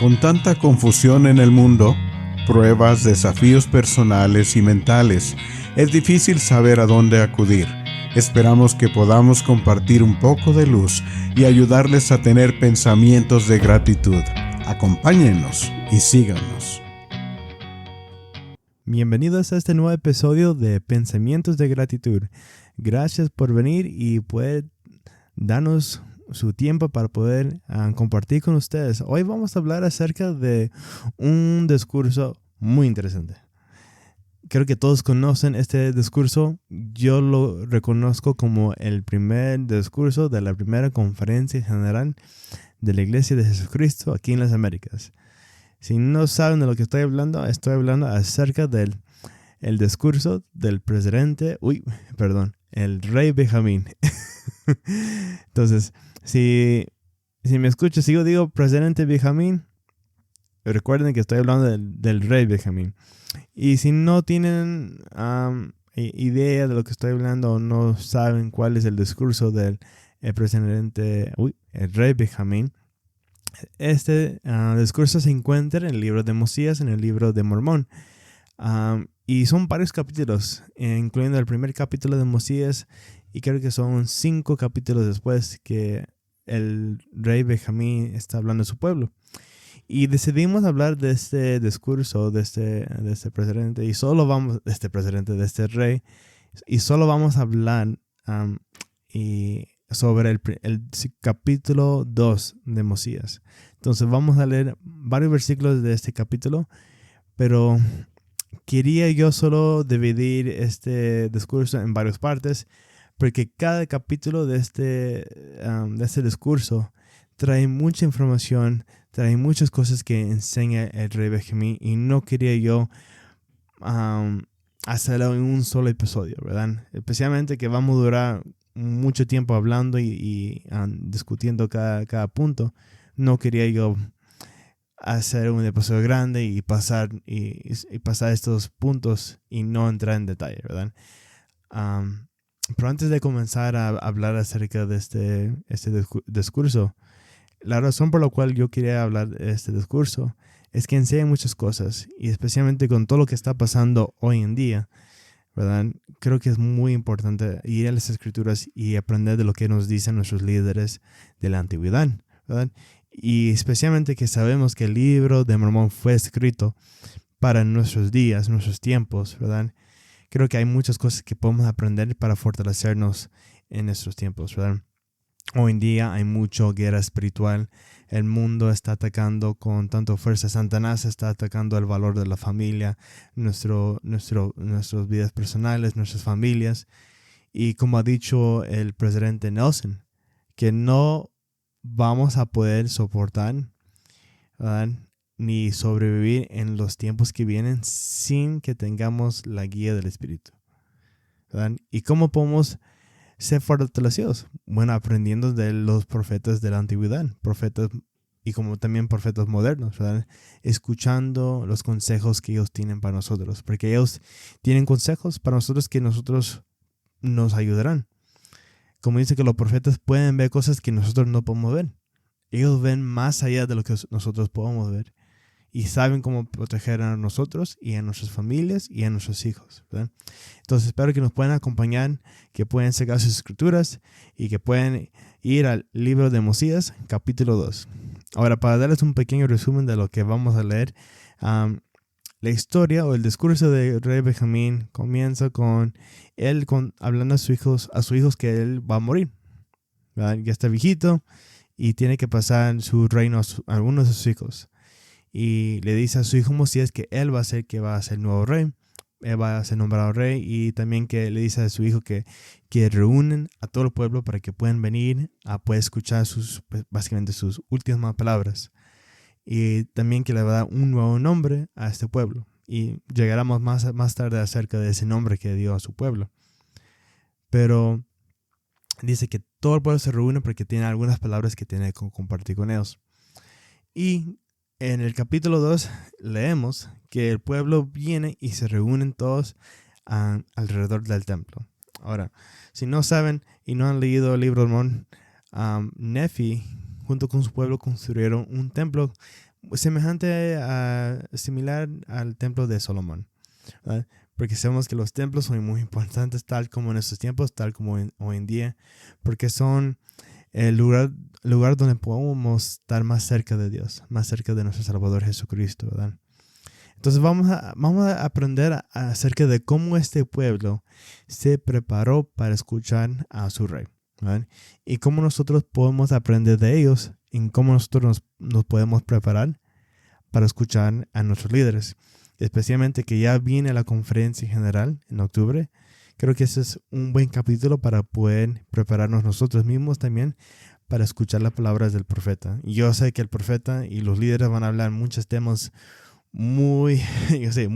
Con tanta confusión en el mundo, pruebas, desafíos personales y mentales, es difícil saber a dónde acudir. Esperamos que podamos compartir un poco de luz y ayudarles a tener pensamientos de gratitud. Acompáñennos y síganos. Bienvenidos a este nuevo episodio de Pensamientos de Gratitud. Gracias por venir y poder darnos su tiempo para poder compartir con ustedes. Hoy vamos a hablar acerca de un discurso muy interesante. Creo que todos conocen este discurso. Yo lo reconozco como el primer discurso de la primera conferencia general de la Iglesia de Jesucristo aquí en las Américas. Si no saben de lo que estoy hablando acerca del el discurso del presidente, el rey Benjamín. Entonces, si me escuchas, si yo digo presidente Benjamín, recuerden que estoy hablando del rey Benjamín. Y si no tienen idea de lo que estoy hablando o no saben cuál es el discurso del el rey Benjamín, este discurso se encuentra en el libro de Mosías, en el libro de Mormón. Y son varios capítulos, incluyendo el primer capítulo de Mosías, y creo que son 5 capítulos después que el rey Benjamín está hablando a su pueblo. Y decidimos hablar de este discurso, de este presidente, de este rey, y solo vamos a hablar sobre el capítulo 2 de Mosías. Entonces vamos a leer varios versículos de este capítulo, pero quería yo solo dividir este discurso en varias partes, porque cada capítulo de este discurso trae mucha información, trae muchas cosas que enseña el rey Benjamín, y no quería yo hacerlo en un solo episodio, ¿verdad? Especialmente que vamos a durar mucho tiempo hablando y discutiendo cada punto. No quería yo hacer un episodio grande y pasar estos puntos y no entrar en detalle, ¿verdad? Pero antes de comenzar a hablar acerca de este discurso, la razón por la cual yo quería hablar de este discurso es que enseña muchas cosas, y especialmente con todo lo que está pasando hoy en día, ¿verdad? Creo que es muy importante ir a las escrituras y aprender de lo que nos dicen nuestros líderes de la antigüedad, ¿verdad? Y especialmente que sabemos que el libro de Mormón fue escrito para nuestros días, nuestros tiempos, ¿verdad? Creo que hay muchas cosas que podemos aprender para fortalecernos en nuestros tiempos, ¿verdad? Hoy en día hay mucha guerra espiritual. El mundo está atacando con tanto fuerza. Satanás está atacando el valor de la familia, nuestras vidas personales, nuestras familias. Y como ha dicho el presidente Nelson, que no vamos a poder soportar, ¿verdad?, ni sobrevivir en los tiempos que vienen sin que tengamos la guía del Espíritu, ¿verdad? ¿Y cómo podemos ser fortalecidos? Bueno, aprendiendo de los profetas de la antigüedad, profetas y como también profetas modernos, ¿verdad? Escuchando los consejos que ellos tienen para nosotros, porque ellos tienen consejos para nosotros que nosotros nos ayudarán. Como dice que los profetas pueden ver cosas que nosotros no podemos ver. Ellos ven más allá de lo que nosotros podemos ver, y saben cómo proteger a nosotros y a nuestras familias y a nuestros hijos, ¿verdad? Entonces espero que nos puedan acompañar, que puedan sacar sus escrituras y que puedan ir al libro de Mosías, capítulo 2. Ahora, para darles un pequeño resumen de lo que vamos a leer, la historia o el discurso del rey Benjamín comienza con él hablando a sus hijos que él va a morir, ¿verdad? Ya está viejito y tiene que pasar su reino a algunos de sus hijos. Y le dice a su hijo Mosías que él va a ser el nuevo rey. Él va a ser nombrado rey, y también que le dice a su hijo que reúnen a todo el pueblo para que puedan venir a poder escuchar básicamente sus últimas palabras. Y también que le va a dar un nuevo nombre a este pueblo. Y llegaremos más tarde acerca de ese nombre que dio a su pueblo. Pero dice que todo el pueblo se reúne porque tiene algunas palabras que tiene que compartir con ellos. Y en el capítulo 2 leemos que el pueblo viene y se reúnen todos alrededor del templo. Ahora, si no saben y no han leído el libro de Mormón, Nefi junto con su pueblo construyeron un templo similar al templo de Salomón, ¿verdad? Porque sabemos que los templos son muy importantes, tal como en estos tiempos, tal como hoy en día, porque son el lugar donde podemos estar más cerca de Dios, más cerca de nuestro Salvador Jesucristo, ¿verdad? Entonces vamos a aprender acerca de cómo este pueblo se preparó para escuchar a su rey, ¿verdad? Y cómo nosotros podemos aprender de ellos, y cómo nosotros nos podemos preparar para escuchar a nuestros líderes. Especialmente que ya viene la conferencia general en octubre. Creo que ese es un buen capítulo para poder prepararnos nosotros mismos también para escuchar las palabras del profeta. Y yo sé que el profeta y los líderes van a hablar muchos temas muy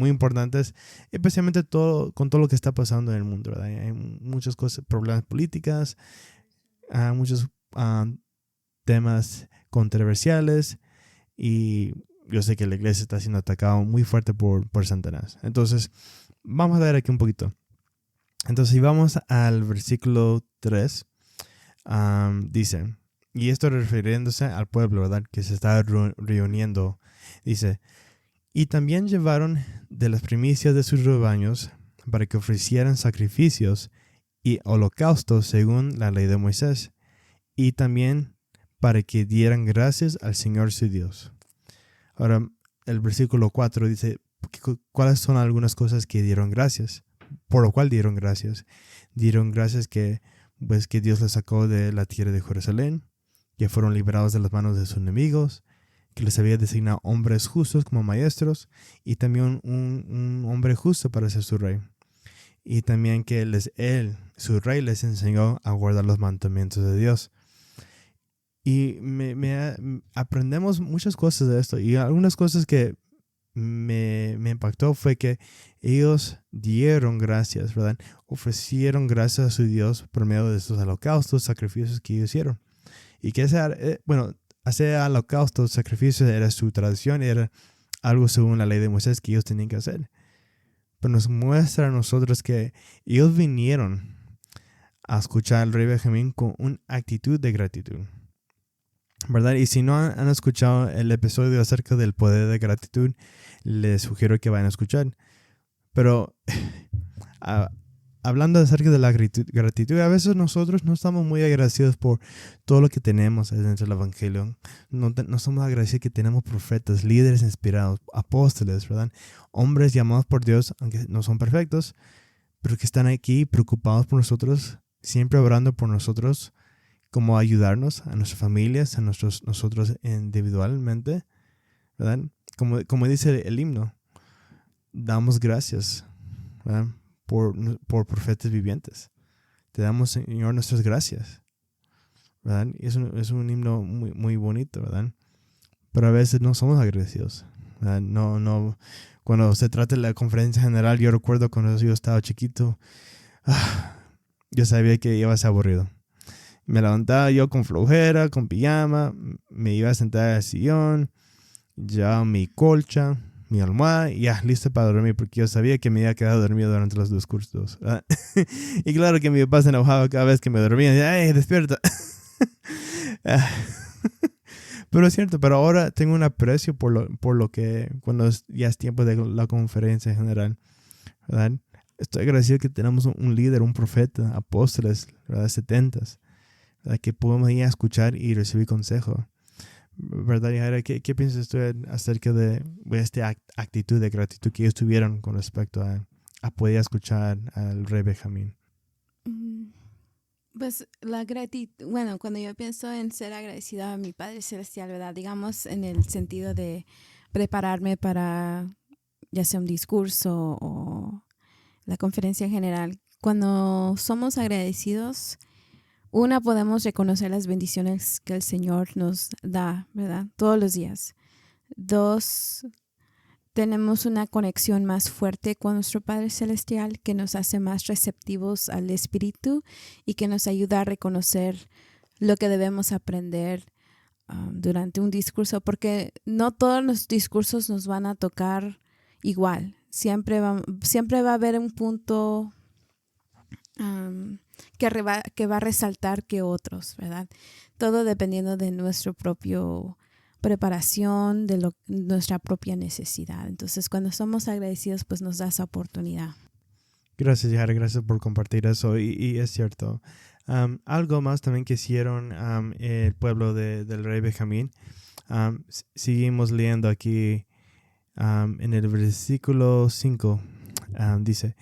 importantes, especialmente con todo lo que está pasando en el mundo, ¿verdad? Hay muchas cosas, problemas políticos, muchos temas controversiales, y yo sé que la iglesia está siendo atacada muy fuerte por Satanás. Entonces, vamos a ver aquí un poquito. Entonces, si vamos al versículo 3, dice, y esto refiriéndose al pueblo, ¿verdad? Que se está reuniendo, dice, y también llevaron de las primicias de sus rebaños para que ofrecieran sacrificios y holocaustos según la ley de Moisés, y también para que dieran gracias al Señor su Dios. Ahora, el versículo 4 dice, ¿cuáles son algunas cosas que dieron gracias? Por lo cual dieron gracias. Dieron gracias que Dios les sacó de la tierra de Jerusalén, que fueron liberados de las manos de sus enemigos, que les había designado hombres justos como maestros, y también un hombre justo para ser su rey. Y también que su rey, les enseñó a guardar los mandamientos de Dios. Y aprendemos muchas cosas de esto. Y algunas cosas que me impactó fue que ellos dieron gracias, ¿verdad? Ofrecieron gracias a su Dios por medio de sus holocaustos, sacrificios que ellos hicieron. Y que hacer holocaustos, sacrificios, era su tradición, era algo según la ley de Moisés que ellos tenían que hacer. Pero nos muestra a nosotros que ellos vinieron a escuchar al rey Benjamín con una actitud de gratitud, ¿verdad? Y si no han escuchado el episodio acerca del poder de gratitud, les sugiero que vayan a escuchar. Pero hablando acerca de la gratitud, a veces nosotros no estamos muy agradecidos por todo lo que tenemos dentro del Evangelio. No somos agradecidos que tenemos profetas, líderes inspirados, apóstoles, ¿verdad? Hombres llamados por Dios, aunque no son perfectos, pero que están aquí preocupados por nosotros, siempre orando por nosotros, como ayudarnos a nuestras familias, a nosotros individualmente, ¿verdad? Como dice el himno, damos gracias, ¿verdad? Por profetas vivientes. Te damos, Señor, nuestras gracias, ¿verdad? Y es un himno muy, muy bonito, ¿verdad? Pero a veces no somos agradecidos, ¿verdad? No. Cuando se trata de la conferencia general, yo recuerdo cuando yo estaba chiquito, yo sabía que iba a ser aburrido. Me levantaba yo con flojera, con pijama, me iba a sentar al sillón, ya mi colcha, mi almohada, y ya listo para dormir, porque yo sabía que me había quedado dormido durante los discursos. Y claro que mi papá se enojaba cada vez que me dormía, y, ¡ay, despierta! Pero es cierto, pero ahora tengo un aprecio por lo que, cuando ya es tiempo de la conferencia general, ¿verdad? Estoy agradecido que tenemos un líder, un profeta, apóstoles, ¿verdad? 70s, ¿verdad? Que podemos ir a escuchar y recibir consejo, ¿verdad? Y ahora, ¿qué piensas tú acerca de esta actitud de gratitud que ellos tuvieron con respecto a poder escuchar al rey Benjamín? Pues la gratitud, bueno, cuando yo pienso en ser agradecida a mi Padre Celestial, ¿verdad? Digamos en el sentido de prepararme para ya sea un discurso o la conferencia general. Cuando somos agradecidos, podemos reconocer las bendiciones que el Señor nos da, ¿verdad? Todos los días. 2, tenemos una conexión más fuerte con nuestro Padre Celestial que nos hace más receptivos al Espíritu y que nos ayuda a reconocer lo que debemos aprender durante un discurso, porque no todos los discursos nos van a tocar igual. Siempre va a haber un punto que va a resaltar que otros, ¿verdad? Todo dependiendo de nuestro propio preparación de nuestra propia necesidad. Entonces, cuando somos agradecidos, pues nos da esa oportunidad. Gracias, Yara, gracias por compartir eso. Y es cierto. Algo más también que hicieron el pueblo del rey Benjamín. Seguimos leyendo aquí en el versículo 5. Dice,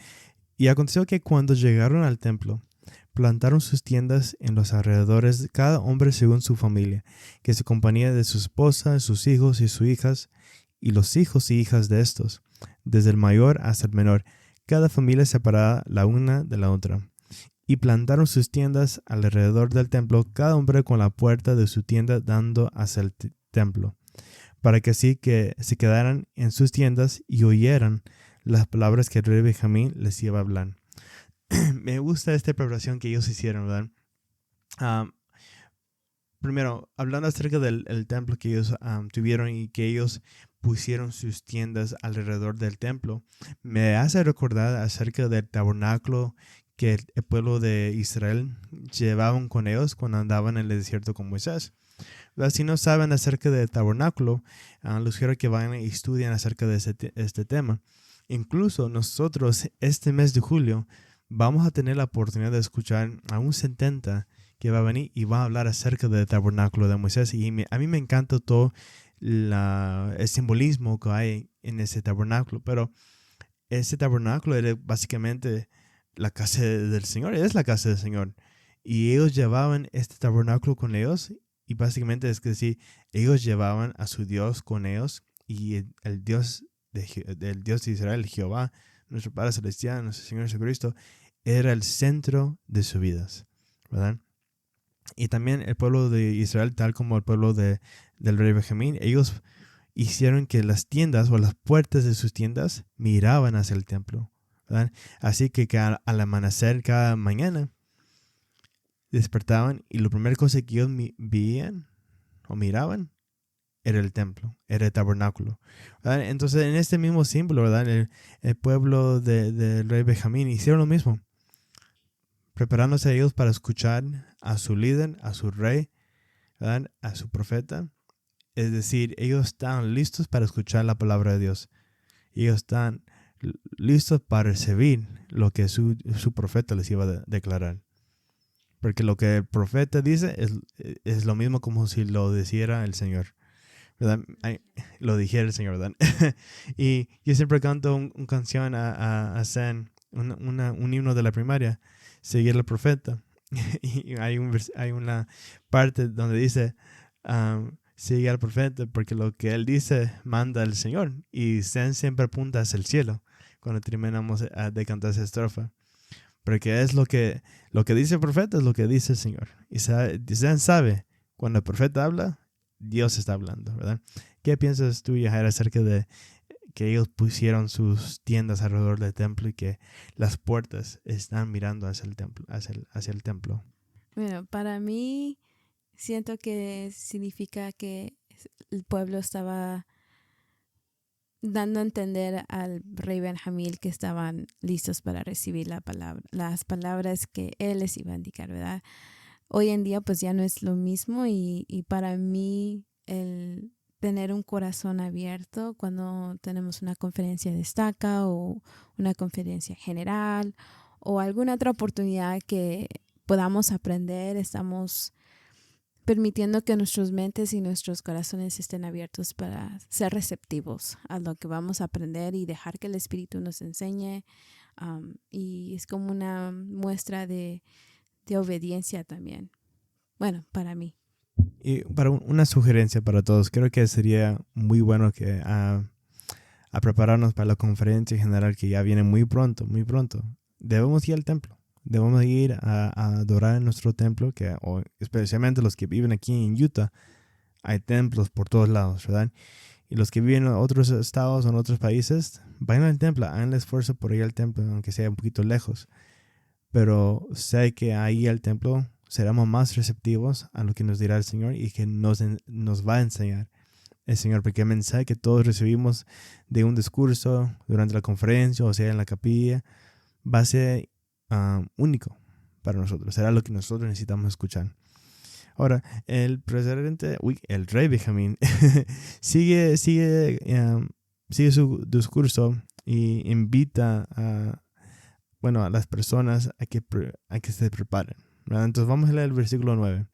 y aconteció que cuando llegaron al templo, plantaron sus tiendas en los alrededores, cada hombre según su familia, que se compañía de su esposa, sus hijos y sus hijas, y los hijos y hijas de estos, desde el mayor hasta el menor, cada familia separada la una de la otra. Y plantaron sus tiendas alrededor del templo, cada hombre con la puerta de su tienda dando hacia el templo, para que así que se quedaran en sus tiendas y oyeran las palabras que el rey Benjamín les iba a hablar. Me gusta esta preparación que ellos hicieron, ¿verdad? Primero, hablando acerca del templo que ellos tuvieron y que ellos pusieron sus tiendas alrededor del templo, me hace recordar acerca del tabernáculo que el pueblo de Israel llevaban con ellos cuando andaban en el desierto con Moisés. Si no saben acerca del tabernáculo, los quiero que vayan y estudien acerca de este tema. Incluso nosotros este mes de julio vamos a tener la oportunidad de escuchar a un 70 que va a venir y va a hablar acerca del tabernáculo de Moisés. Y a mí me encanta todo el simbolismo que hay en ese tabernáculo. Pero ese tabernáculo era básicamente la casa del Señor. Es la casa del Señor. Y ellos llevaban este tabernáculo con ellos. Y básicamente es que sí, ellos llevaban a su Dios con ellos. Y el Dios del Dios de Israel, Jehová, nuestro Padre Celestial, nuestro Señor Jesucristo, era el centro de sus vidas, ¿verdad? Y también el pueblo de Israel, tal como el pueblo del rey Benjamín, ellos hicieron que las tiendas o las puertas de sus tiendas miraban hacia el templo, ¿verdad? Así que al amanecer cada mañana despertaban y la primera cosa que ellos veían o miraban era el templo, era el tabernáculo, ¿verdad? Entonces, en este mismo símbolo, ¿verdad? El pueblo del rey Benjamín hicieron lo mismo, preparándose a ellos para escuchar a su líder, a su rey, ¿verdad? A su profeta. Es decir, ellos estaban listos para escuchar la palabra de Dios. Ellos están listos para recibir lo que su profeta les iba a declarar. Porque lo que el profeta dice es lo mismo como si lo dijera el Señor, ¿verdad? Lo dijera el Señor, ¿verdad? Y yo siempre canto una canción a San, un himno de la primaria, seguir al profeta. Y hay una parte donde dice, sigue al profeta porque lo que él dice manda el Señor. Y San siempre apunta hacia el cielo cuando terminamos de cantar esa estrofa. Porque es lo que dice el profeta, es lo que dice el Señor. Y San sabe, cuando el profeta habla, Dios está hablando, ¿verdad? ¿Qué piensas tú, Yajaira, acerca de que ellos pusieron sus tiendas alrededor del templo y que las puertas están mirando hacia el templo, hacia el templo? Bueno, para mí siento que significa que el pueblo estaba dando a entender al rey Benjamín que estaban listos para recibir las palabras que él les iba a indicar, ¿verdad? Hoy en día pues ya no es lo mismo y para mí el tener un corazón abierto cuando tenemos una conferencia de destaca o una conferencia general o alguna otra oportunidad que podamos aprender, estamos permitiendo que nuestras mentes y nuestros corazones estén abiertos para ser receptivos a lo que vamos a aprender y dejar que el Espíritu nos enseñe. Y es como una muestra de obediencia también. Bueno, para mí. Y para una sugerencia para todos, creo que sería muy bueno que a prepararnos para la conferencia general que ya viene muy pronto. Debemos ir al templo. Debemos ir a adorar en nuestro templo, o especialmente los que viven aquí en Utah, hay templos por todos lados, ¿verdad? Y los que viven en otros estados o en otros países, vayan al templo, hagan el esfuerzo por ir al templo, aunque sea un poquito lejos. Pero sé que ahí al templo seremos más receptivos a lo que nos dirá el Señor y que nos va a enseñar el Señor, porque el mensaje que todos recibimos de un discurso durante la conferencia, o sea, en la capilla, va a ser único para nosotros. Será lo que nosotros necesitamos escuchar. Ahora, el rey Benjamín, sigue su discurso y invita a las personas a que se preparen, ¿verdad? Entonces vamos a leer el versículo 9.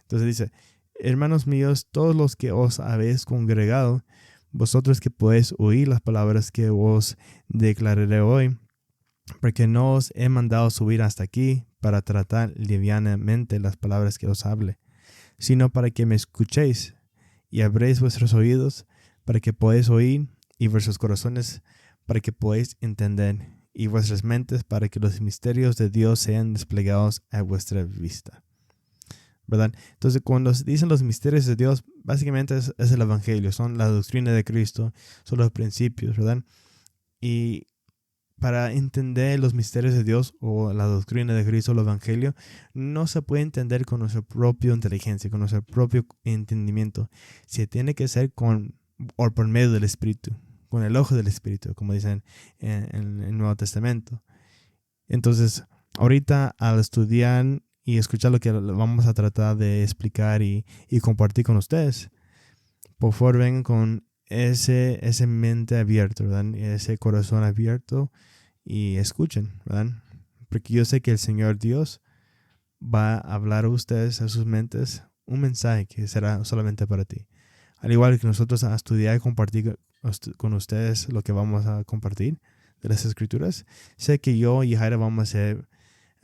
Entonces dice: hermanos míos, todos los que os habéis congregado, vosotros que podéis oír las palabras que os declararé hoy, porque no os he mandado subir hasta aquí para tratar livianamente las palabras que os hable, sino para que me escuchéis y abréis vuestros oídos para que podáis oír, y vuestros corazones para que podáis entender, y vuestras mentes para que los misterios de Dios sean desplegados a vuestra vista. ¿Verdad? Entonces, cuando dicen los misterios de Dios, básicamente es el evangelio, son la doctrina de Cristo, son los principios, ¿verdad? Y para entender los misterios de Dios o la doctrina de Cristo, el evangelio, no se puede entender con nuestra propia inteligencia, con nuestro propio entendimiento. Se tiene que ser por medio del Espíritu, con el ojo del Espíritu, como dicen en el Nuevo Testamento. Entonces, ahorita al estudiar y escuchar lo que vamos a tratar de explicar y compartir con ustedes, por favor vengan con ese mente abierto, ¿verdad? Ese corazón abierto, y escuchen, ¿verdad? Porque yo sé que el Señor Dios va a hablar a ustedes, a sus mentes, un mensaje que será solamente para ti. Al igual que nosotros a estudiar y compartir con ustedes lo que vamos a compartir de las Escrituras, sé que yo y Jaira vamos a ser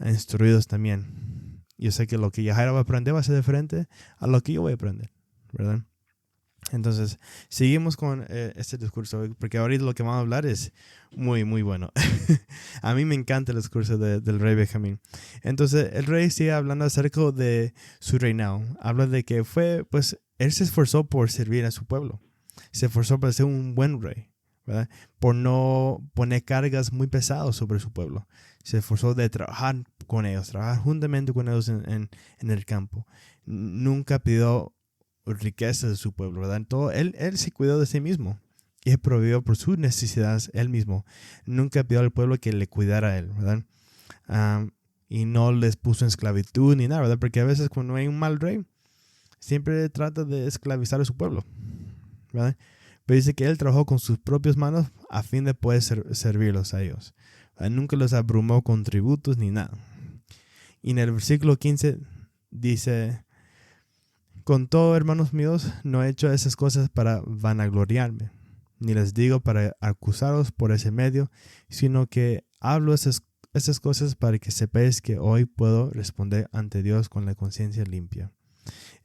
instruidos también. Yo sé que lo que Jaira va a aprender va a ser diferente a lo que yo voy a aprender, ¿verdad? Entonces, seguimos con este discurso, porque ahorita lo que vamos a hablar es muy, muy bueno. A mí me encanta el discurso del rey Benjamín. Entonces, el rey sigue hablando acerca de su reinado. Habla de que él se esforzó por servir a su pueblo. Se esforzó por ser un buen rey, ¿verdad? Por no poner cargas muy pesadas sobre su pueblo. Se esforzó de trabajar con ellos, trabajar juntamente con ellos en el campo. Nunca pidió riquezas de su pueblo, ¿verdad? Él se cuidó de sí mismo y proveyó por sus necesidades él mismo. Nunca pidió al pueblo que le cuidara a él, ¿verdad? Y no les puso en esclavitud ni nada, ¿verdad? Porque a veces cuando hay un mal rey, siempre trata de esclavizar a su pueblo, ¿verdad? Pero dice que él trabajó con sus propias manos a fin de poder servirlos a ellos. Nunca los abrumó con tributos ni nada. Y en el versículo 15 dice: con todo, hermanos míos, no he hecho esas cosas para vanagloriarme, ni les digo para acusaros por ese medio, sino que hablo esas cosas para que sepáis que hoy puedo responder ante Dios con la conciencia limpia.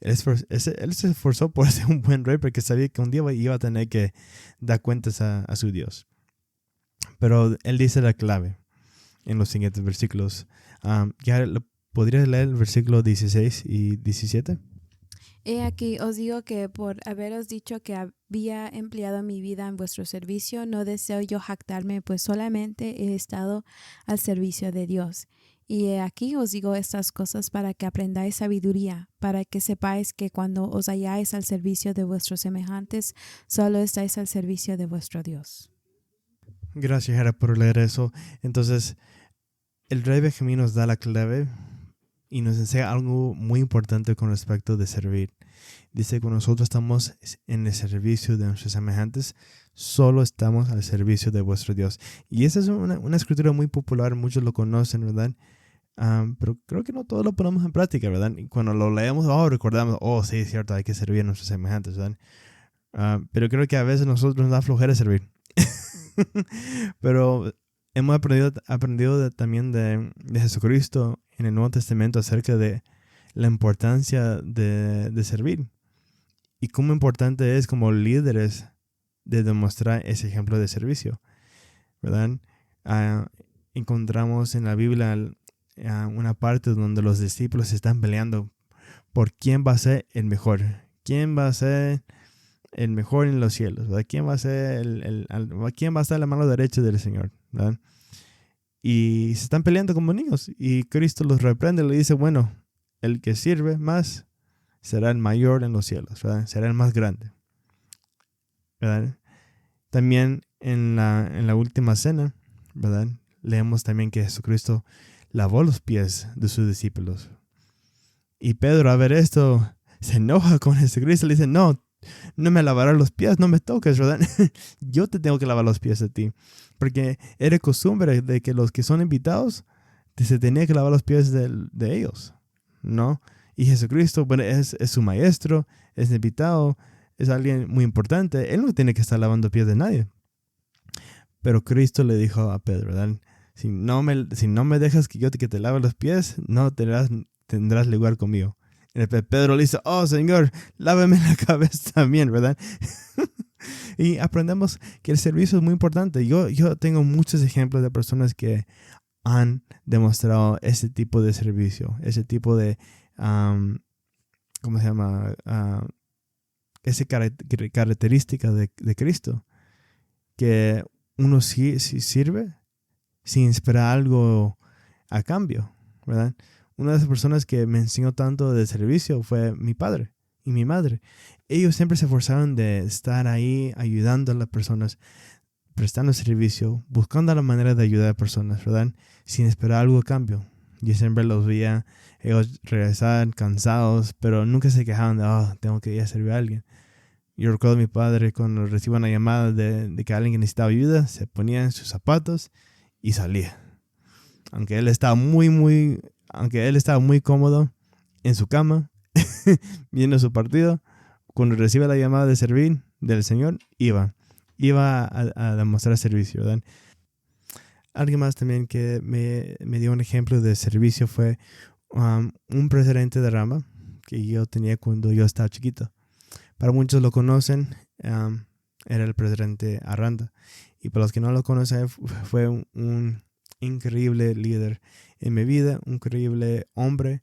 Él se esforzó por ser un buen rey porque sabía que un día iba a tener que dar cuentas a su Dios. Pero él dice la clave en los siguientes versículos. ¿Podrías leer el versículo 16 y 17? He aquí os digo que por haberos dicho que había empleado mi vida en vuestro servicio, no deseo yo jactarme, pues solamente he estado al servicio de Dios. Y he aquí os digo estas cosas para que aprendáis sabiduría, para que sepáis que cuando os halláis al servicio de vuestros semejantes, solo estáis al servicio de vuestro Dios. Gracias, Jara, por leer eso. Entonces, el rey Benjamín nos da la clave y nos enseña algo muy importante con respecto de servir. Dice que cuando nosotros estamos en el servicio de nuestros semejantes, solo estamos al servicio de vuestro Dios. Y esa es una escritura muy popular, muchos lo conocen, ¿verdad? Pero creo que no todos lo ponemos en práctica, ¿verdad? Y cuando lo leemos, recordamos, sí, es cierto, hay que servir a nuestros semejantes, ¿verdad? Pero creo que a veces nosotros nos da flojera servir. Pero hemos aprendido también de Jesucristo en el Nuevo Testamento acerca de la importancia de servir y cómo importante es como líderes de demostrar ese ejemplo de servicio, ¿verdad? Encontramos en la Biblia una parte donde los discípulos están peleando por quién va a ser el mejor, quién va a ser el mejor en los cielos, ¿verdad? ¿Quién va a ser quién va a estar a la mano derecha del Señor, ¿verdad? Y se están peleando como niños y Cristo los reprende y le dice, bueno, el que sirve más será el mayor en los cielos, ¿verdad? Será el más grande, ¿verdad? También en la última cena, ¿verdad? Leemos también que Jesucristo lavó los pies de sus discípulos. Y Pedro, a ver esto, se enoja con Jesucristo. Le dice, no me lavarás los pies, no me toques, ¿verdad? Yo te tengo que lavar los pies a ti. Porque era costumbre de que los que son invitados, se tenía que lavar los pies de ellos, ¿no? Y Jesucristo, bueno, es su maestro, es invitado, es alguien muy importante. Él no tiene que estar lavando pies de nadie. Pero Cristo le dijo a Pedro, ¿verdad? Si no me dejas que yo te lave los pies, no tendrás lugar conmigo. Y Pedro le dice, oh Señor, lávame la cabeza también, ¿verdad? Y aprendemos que el servicio es muy importante. Yo tengo muchos ejemplos de personas que han demostrado ese tipo de servicio, ese tipo de, ¿cómo se llama? Esa característica de Cristo, que uno sí sirve sin esperar algo a cambio, ¿verdad? Una de las personas que me enseñó tanto de servicio fue mi padre y mi madre. Ellos siempre se esforzaron de estar ahí ayudando a las personas, prestando servicio, buscando la manera de ayudar a personas, ¿verdad? Sin esperar algo a cambio. Yo siempre los veía, ellos regresaban cansados, pero nunca se quejaban de, tengo que ir a servir a alguien. Yo recuerdo a mi padre cuando recibió una llamada de que alguien necesitaba ayuda, se ponía en sus zapatos y salía. Aunque él estaba muy cómodo en su cama, viendo su partido, cuando recibe la llamada de servir del Señor, iba a demostrar servicio, ¿verdad? Alguien más también que me dio un ejemplo de servicio fue un presidente de rama que yo tenía cuando yo estaba chiquito. Para muchos lo conocen, era el presidente Aranda. Y para los que no lo conocen, fue un increíble líder en mi vida, un increíble hombre.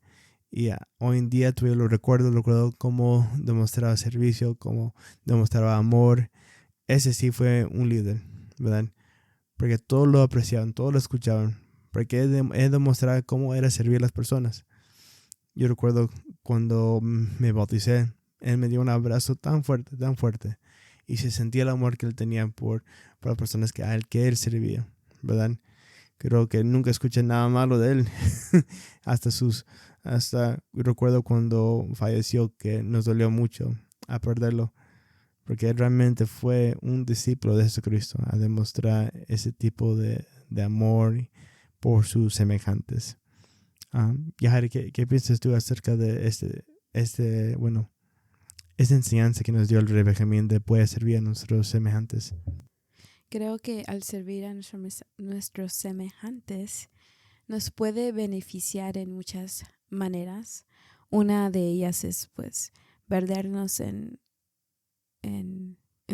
Y hoy en día todavía lo recuerdo cómo demostraba servicio, cómo demostraba amor. Ese sí fue un líder, ¿verdad? Porque todos lo apreciaban, todos lo escuchaban. Porque él demostraba cómo era servir a las personas. Yo recuerdo cuando me bauticé, él me dio un abrazo tan fuerte. Y se sentía el amor que él tenía por las personas que él servía, ¿verdad? Creo que nunca escuché nada malo de él. Hasta recuerdo cuando falleció, que nos dolió mucho a perderlo. Porque él realmente fue un discípulo de Jesucristo, a demostrar ese tipo de amor por sus semejantes. Yahari, ¿qué piensas tú acerca de esta enseñanza que nos dio el Rey Benjamín de poder servir a nuestros semejantes? Creo que al servir a nuestros semejantes nos puede beneficiar en muchas maneras. Una de ellas es pues perdernos en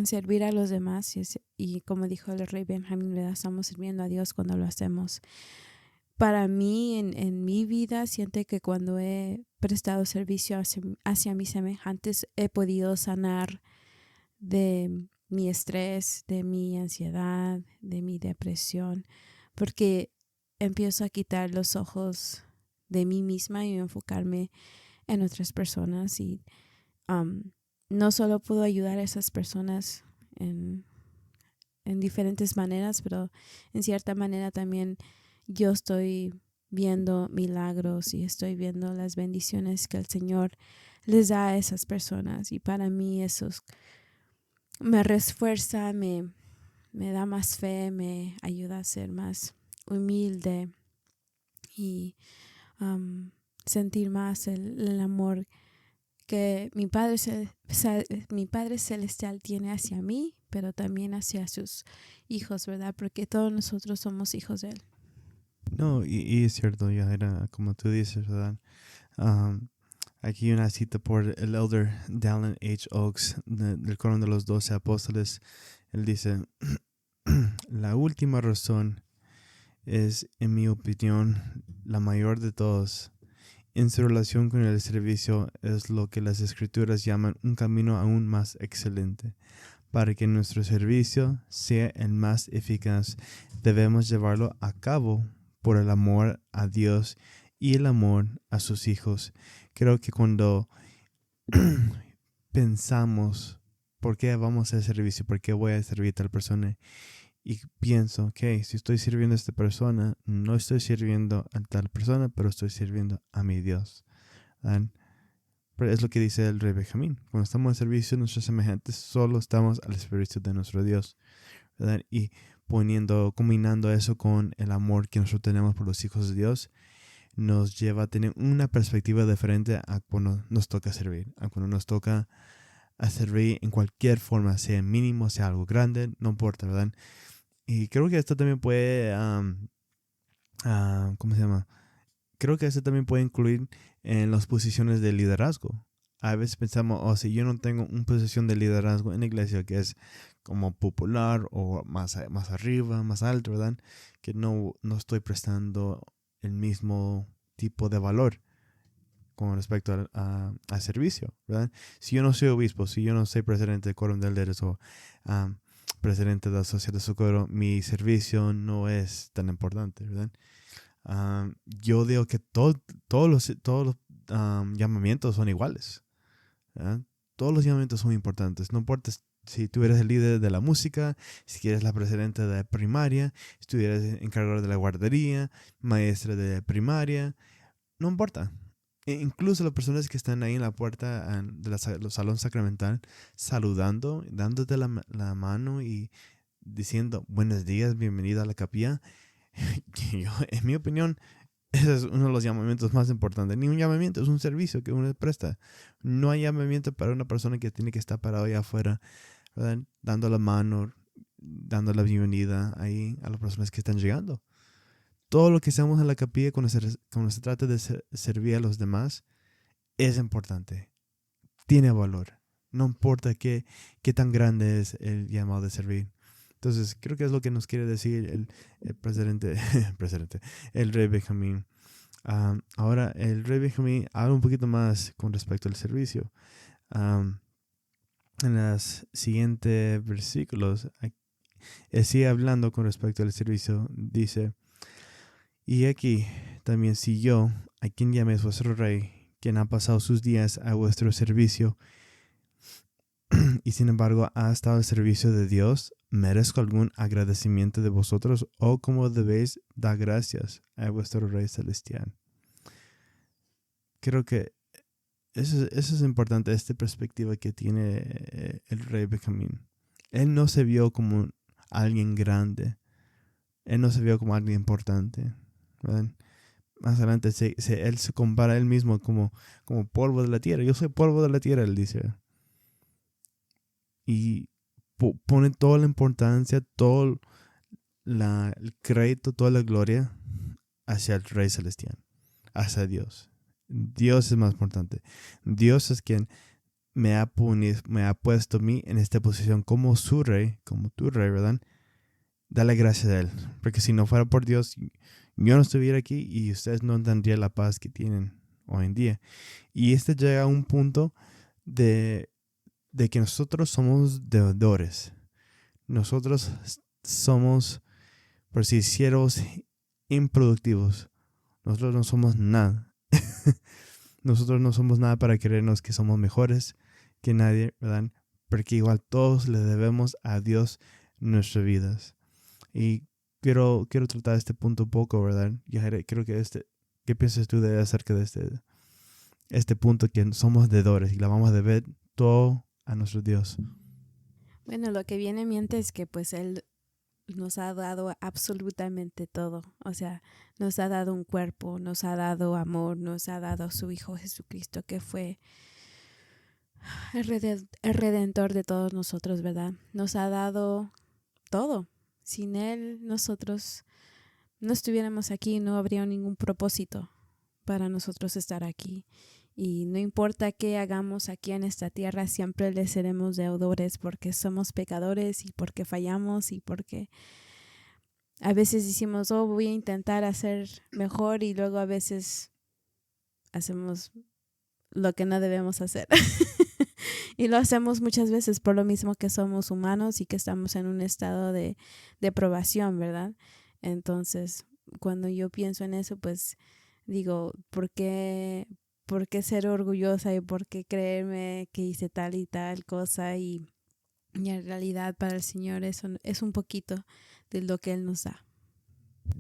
servir a los demás y como dijo el Rey Benjamín, ¿verdad? Estamos sirviendo a Dios cuando lo hacemos. Para mí, en mi vida, siento que cuando he prestado servicio hacia mis semejantes, he podido sanar de mi estrés, de mi ansiedad, de mi depresión, porque empiezo a quitar los ojos de mí misma y enfocarme en otras personas. Y no solo puedo ayudar a esas personas en diferentes maneras, pero en cierta manera también yo estoy viendo milagros y estoy viendo las bendiciones que el Señor les da a esas personas. Y para mí eso me refuerza, me da más fe, me ayuda a ser más humilde y sentir más el amor que mi Padre Celestial tiene hacia mí, pero también hacia sus hijos, ¿verdad? Porque todos nosotros somos hijos de Él. No, y es cierto, ya era como tú dices, ¿verdad? Aquí una cita por el elder Dallin H. Oaks del Coro de los 12 Apóstoles. Él dice, la última razón es, en mi opinión, la mayor de todas. En su relación con el servicio es lo que las Escrituras llaman un camino aún más excelente. Para que nuestro servicio sea el más eficaz, debemos llevarlo a cabo por el amor a Dios y el amor a sus hijos. Creo que cuando pensamos, ¿por qué vamos a hacer servicio? ¿Por qué voy a servir a tal persona? Y pienso, ok, si estoy sirviendo a esta persona, no estoy sirviendo a tal persona, pero estoy sirviendo a mi Dios, ¿verdad? Pero es lo que dice el rey Benjamín. Cuando estamos al servicio de nuestros semejantes, solo estamos al servicio de nuestro Dios, ¿verdad? Y combinando eso con el amor que nosotros tenemos por los hijos de Dios, nos lleva a tener una perspectiva diferente a cuando nos toca servir, a cuando nos toca a servir en cualquier forma, sea mínimo, sea algo grande, no importa, ¿verdad? Y creo que esto también puede, ¿cómo se llama? Creo que esto también puede incluir en las posiciones de liderazgo. A veces pensamos, si yo no tengo una posición de liderazgo en la iglesia que es como popular o más arriba, más alto, ¿verdad? Que no estoy prestando el mismo tipo de valor con respecto al servicio, ¿verdad? Si yo no soy obispo, si yo no soy presidente del quórum de líderes o presidente de la sociedad de socorro, mi servicio no es tan importante, ¿verdad? Yo digo que todos los llamamientos son iguales, ¿verdad? Todos los llamamientos son importantes. No importa si tú eres el líder de la música, si eres la presidenta de primaria, si tú eres encargado de la guardería, maestra de primaria, no importa. Incluso las personas que están ahí en la puerta del salón sacramental, saludando, dándote la mano y diciendo buenos días, bienvenida a la capilla. En mi opinión, ese es uno de los llamamientos más importantes. Ni un llamamiento, es un servicio que uno presta. No hay llamamiento para una persona que tiene que estar parado allá afuera, ¿verdad? Dando la mano, dando la bienvenida ahí a las personas que están llegando. Todo lo que hacemos en la capilla cuando se trata de servir a los demás es importante. Tiene valor. No importa qué tan grande es el llamado de servir. Entonces, creo que es lo que nos quiere decir el presidente, el rey Benjamín. Ahora, el rey Benjamín habla un poquito más con respecto al servicio. En los siguientes versículos, él sigue hablando con respecto al servicio. Dice, y aquí también si yo, a quien llaméis vuestro rey, quien ha pasado sus días a vuestro servicio, y sin embargo ha estado al servicio de Dios, ¿merezco algún agradecimiento de vosotros o como debéis dar gracias a vuestro Rey Celestial? Creo que eso es importante, esta perspectiva que tiene el Rey Benjamín. Él no se vio como alguien grande. Él no se vio como alguien importante, ¿verdad? Más adelante él se compara a él mismo como polvo de la tierra. Yo soy polvo de la tierra, él dice. Y pone toda la importancia, todo el crédito, toda la gloria hacia el Rey Celestial, hacia Dios. Dios es más importante. Dios es quien me ha puesto a mí en esta posición como su rey, como tu rey, ¿verdad? Dale gracias a Él. Porque si no fuera por Dios, yo no estuviera aquí y ustedes no tendrían la paz que tienen hoy en día. Y llega a un punto de que nosotros somos deudores. Nosotros somos, por si siervos improductivos. Nosotros no somos nada. Nosotros no somos nada para creernos que somos mejores que nadie, ¿verdad? Porque igual todos le debemos a Dios nuestras vidas. Y quiero tratar este punto un poco, ¿verdad? Creo que ¿qué piensas tú acerca de este punto que somos deudores y la vamos a deber todo a nuestro Dios? Bueno, lo que viene a mi mente es que pues Él nos ha dado absolutamente todo. O sea, nos ha dado un cuerpo, nos ha dado amor, nos ha dado a su Hijo Jesucristo, que fue el redentor de todos nosotros, ¿verdad? Nos ha dado todo. Sin Él, nosotros no estuviéramos aquí, no habría ningún propósito para nosotros estar aquí. Y no importa qué hagamos aquí en esta tierra, siempre le seremos deudores porque somos pecadores y porque fallamos y porque a veces decimos, voy a intentar hacer mejor y luego a veces hacemos lo que no debemos hacer. Y lo hacemos muchas veces por lo mismo que somos humanos y que estamos en un estado de probación, ¿verdad? Entonces, cuando yo pienso en eso, pues digo, ¿por qué ser orgullosa y por qué creerme que hice tal y tal cosa? Y en realidad para el Señor eso es un poquito de lo que Él nos da.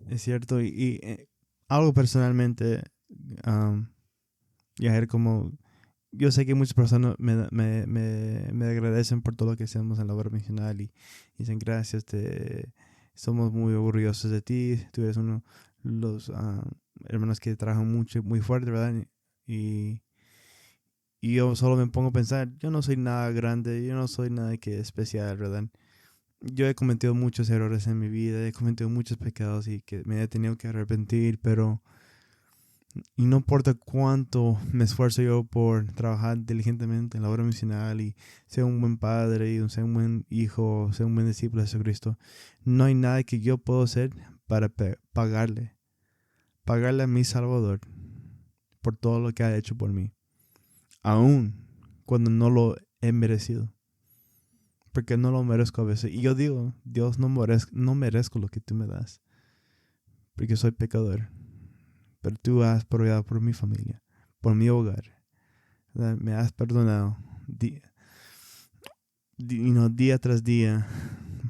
Es cierto, y algo personalmente Y a ver cómo... Yo sé que muchas personas me agradecen por todo lo que hacemos en la obra misional y dicen gracias, somos muy orgullosos de ti, tú eres uno de los hermanos que trabajan mucho, muy fuerte, ¿verdad? Y, y yo solo me pongo a pensar, yo no soy nada grande, yo no soy nada que especial, ¿verdad? Yo he cometido muchos errores en mi vida, he cometido muchos pecados y que me he tenido que arrepentir, pero... Y no importa cuánto me esfuerzo yo por trabajar diligentemente en la obra misional y ser un buen padre y ser un buen hijo, ser un buen discípulo de Jesucristo, no hay nada que yo pueda hacer para pagarle a mi Salvador por todo lo que ha hecho por mí, aun cuando no lo he merecido, porque no lo merezco a veces. Y yo digo, Dios, no merezco lo que tú me das, porque soy pecador. Pero tú has proveído por mi familia, por mi hogar. Me has perdonado día tras día,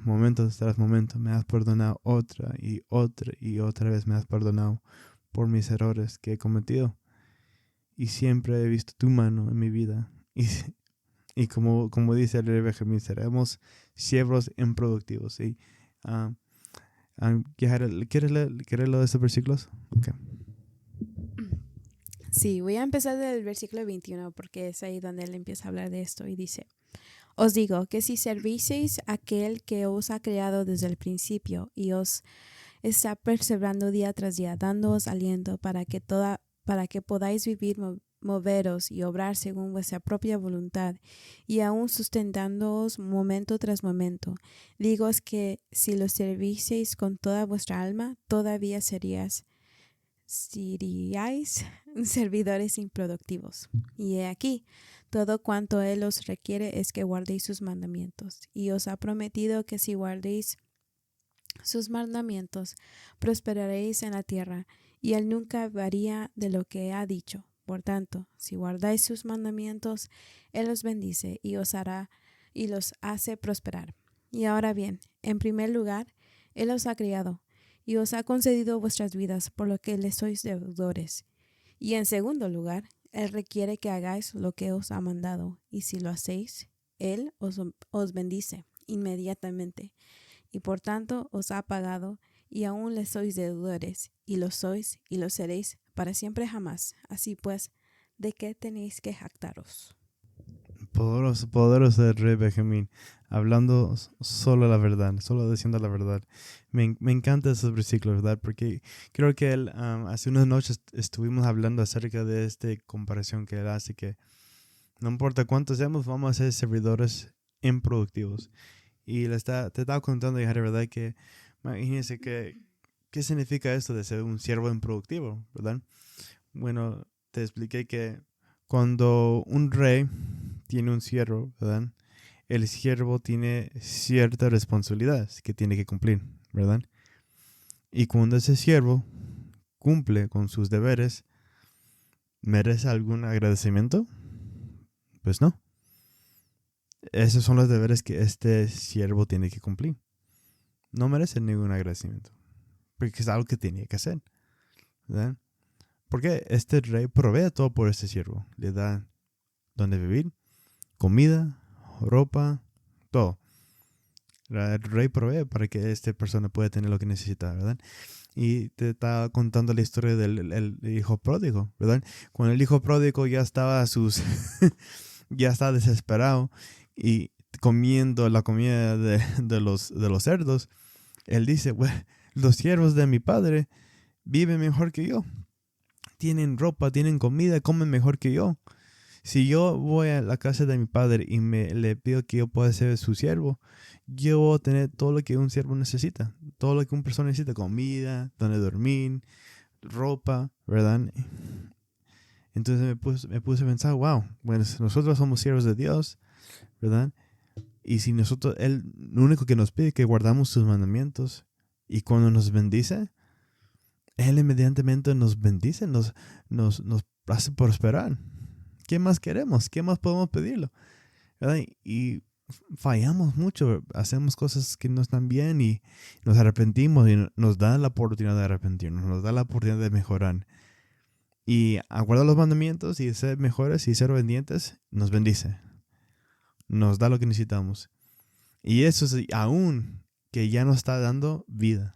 momento tras momento. Me has perdonado otra y otra y otra vez. Me has perdonado por mis errores que he cometido. Y siempre he visto tu mano en mi vida. Y como dice el rey Benjamín, seremos siervos improductivos. ¿Sí? ¿Quieres leer los de estos versículos? Okay. Sí, voy a empezar del versículo 21 porque es ahí donde él empieza a hablar de esto y dice: Os digo que si serviseis a aquel que os ha creado desde el principio y os está perseverando día tras día, dándoos aliento para que podáis vivir, moveros y obrar según vuestra propia voluntad, y aún sustentándoos momento tras momento, digoos que si lo serviseis con toda vuestra alma, todavía seríais servidores improductivos. Y he aquí, todo cuanto Él os requiere es que guardéis sus mandamientos. Y os ha prometido que si guardéis sus mandamientos, prosperaréis en la tierra, y Él nunca varía de lo que ha dicho. Por tanto, si guardáis sus mandamientos, Él os bendice y os hará y los hace prosperar. Y ahora bien, en primer lugar, Él os ha criado y os ha concedido vuestras vidas, por lo que le sois deudores. Y en segundo lugar, Él requiere que hagáis lo que os ha mandado, y si lo hacéis, Él os bendice inmediatamente. Y por tanto os ha pagado, y aún le sois deudores, y lo sois y lo seréis para siempre jamás. Así pues, ¿de qué tenéis que jactaros? Poderoso el rey Benjamín, hablando solo la verdad, solo diciendo la verdad. Me encantan esos versículos, ¿verdad? Porque creo que él, hace unas noches estuvimos hablando acerca de esta comparación que él hace, que no importa cuántos seamos, vamos a ser servidores improductivos. Y te estaba contando, hija, de verdad, que imagínense qué significa esto de ser un siervo improductivo, ¿verdad? Bueno, te expliqué que cuando un rey tiene un siervo, ¿verdad? El siervo tiene ciertas responsabilidades que tiene que cumplir, ¿verdad? Y cuando ese siervo cumple con sus deberes, ¿merece algún agradecimiento? Pues no. Esos son los deberes que este siervo tiene que cumplir. No merece ningún agradecimiento, porque es algo que tenía que hacer, ¿verdad? Porque este rey provee todo por este siervo. Le da donde vivir, comida, ropa, todo. El rey provee para que esta persona pueda tener lo que necesita, ¿verdad? Y te estaba contando la historia del hijo pródigo, ¿verdad? Cuando el hijo pródigo ya estaba ya estaba desesperado y comiendo la comida de los cerdos, él dice, los siervos de mi padre viven mejor que yo. Tienen ropa, tienen comida, comen mejor que yo. Si yo voy a la casa de mi padre y le pido que yo pueda ser su siervo, yo voy a tener todo lo que un siervo necesita. Todo lo que una persona necesita. Comida, donde dormir, ropa, ¿verdad? Entonces me puse a pensar, wow, bueno, nosotros somos siervos de Dios, ¿verdad? Y si Él lo único que nos pide es que guardamos sus mandamientos. Y cuando nos bendice, Él inmediatamente nos bendice, nos hace prosperar. ¿Qué más queremos? ¿Qué más podemos pedirlo? ¿Verdad? Y fallamos mucho, hacemos cosas que no están bien y nos arrepentimos y nos da la oportunidad de arrepentirnos, nos da la oportunidad de mejorar. y aguardar los mandamientos y ser mejores y ser obedientes, nos bendice. Nos da lo que necesitamos. Y eso es aún que ya nos está dando vida,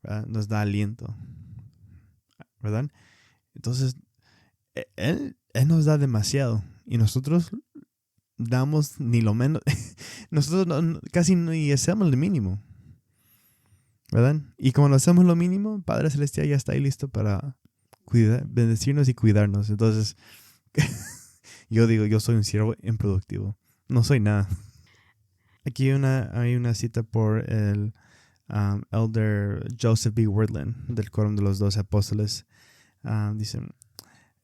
¿verdad? Nos da aliento, ¿verdad? Entonces, Él nos da demasiado y nosotros damos ni lo menos. Nosotros casi ni hacemos lo mínimo, ¿verdad? Y como hacemos lo mínimo, Padre Celestial ya está ahí listo para bendecirnos y cuidarnos. Entonces, yo digo, yo soy un siervo improductivo. No soy nada. Aquí hay una cita por el Elder Joseph B. Wordland del Quórum de los 12 Apóstoles. Dice,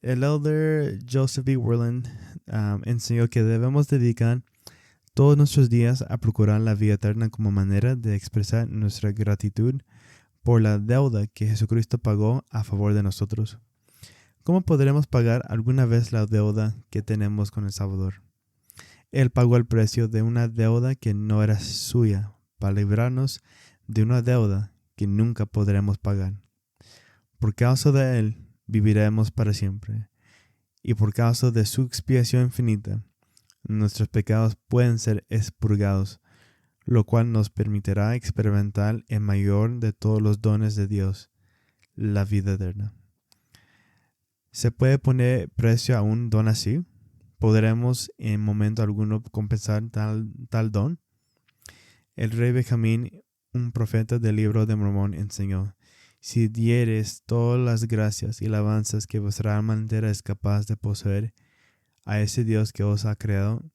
el Elder Joseph B. Wordland enseñó que debemos dedicar todos nuestros días a procurar la vida eterna como manera de expresar nuestra gratitud por la deuda que Jesucristo pagó a favor de nosotros. ¿Cómo podremos pagar alguna vez la deuda que tenemos con el Salvador? Él pagó el precio de una deuda que no era suya para librarnos de una deuda que nunca podremos pagar. Por causa de Él viviremos para siempre, y por causa de su expiación infinita, nuestros pecados pueden ser expurgados, lo cual nos permitirá experimentar el mayor de todos los dones de Dios, la vida eterna. ¿Se puede poner precio a un don así? ¿Podremos en momento alguno compensar tal don? El rey Benjamín, un profeta del libro de Mormón, enseñó: si dieres todas las gracias y alabanzas que vuestra alma entera es capaz de poseer a ese Dios que os ha creado,